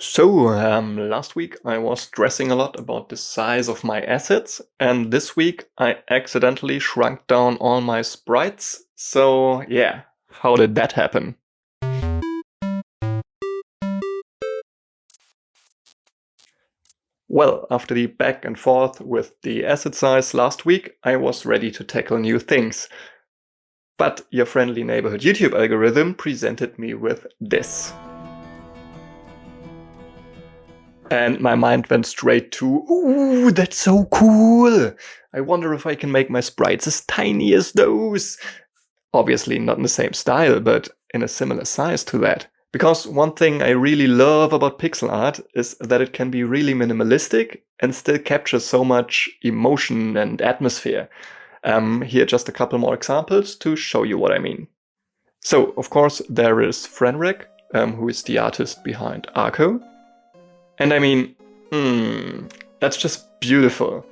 Last week I was stressing a lot about the size of my assets, and this week I accidentally shrunk down all my sprites. So, yeah, how did that happen? Well, after the back and forth with the asset size last week, I was ready to tackle new things. But your friendly neighborhood YouTube algorithm presented me with this. And my mind went straight to, ooh, that's so cool! I wonder if I can make my sprites as tiny as those. Obviously not in the same style, but in a similar size to that. Because one thing I really love about pixel art is that it can be really minimalistic and still capture so much emotion and atmosphere. Here are just a couple more examples to show you what I mean. So, of course, there is Frenrek, who is the artist behind Arco. And I mean, that's just beautiful.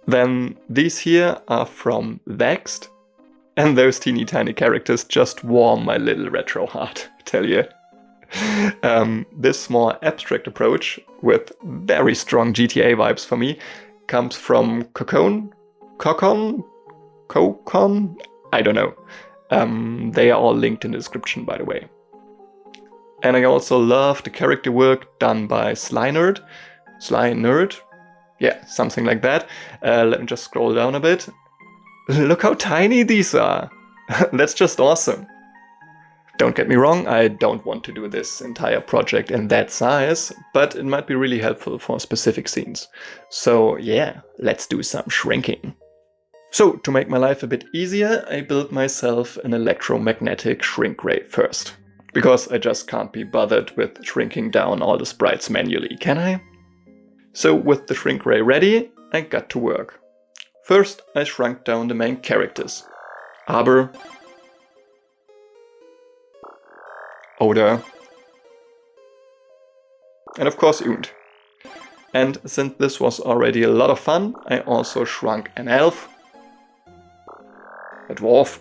Then these here are from Vexed, and those teeny tiny characters just warm my little retro heart, I tell you. This more abstract approach, with very strong GTA vibes for me, comes from Kokon? I don't know. They are all linked in the description, by the way. And I also love the character work done by Sly Nerd? Yeah, something like that. Let me just scroll down a bit. Look how tiny these are! That's just awesome. Don't get me wrong, I don't want to do this entire project in that size, but it might be really helpful for specific scenes. So yeah, let's do some shrinking. So, to make my life a bit easier, I built myself an electromagnetic shrink ray first. Because I just can't be bothered with shrinking down all the sprites manually, can I? So with the shrink ray ready, I got to work. First, I shrunk down the main characters. Aber, Oda, and of course Und. And since this was already a lot of fun, I also shrunk an elf, a dwarf,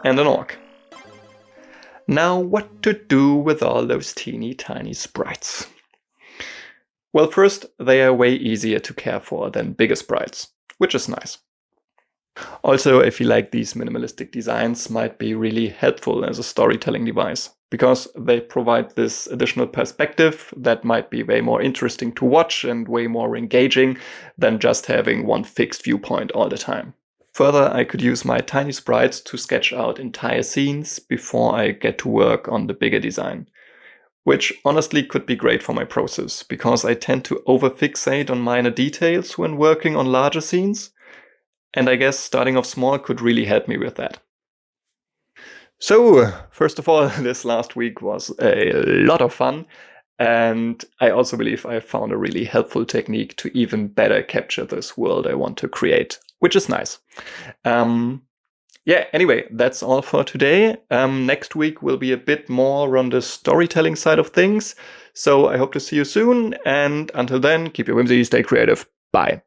and an orc. Now, what to do with all those teeny tiny sprites? Well, first, they are way easier to care for than bigger sprites, which is nice. Also, I feel like these minimalistic designs might be really helpful as a storytelling device, because they provide this additional perspective that might be way more interesting to watch and way more engaging than just having one fixed viewpoint all the time. Further, I could use my tiny sprites to sketch out entire scenes before I get to work on the bigger design. Which honestly could be great for my process, because I tend to overfixate on minor details when working on larger scenes. And I guess starting off small could really help me with that. So, first of all, this last week was a lot of fun. And I also believe I found a really helpful technique to even better capture this world I want to create, which is nice. Yeah, anyway, that's all for today. Next week will be a bit more on the storytelling side of things. So I hope to see you soon. And until then, keep your whimsy, stay creative. Bye.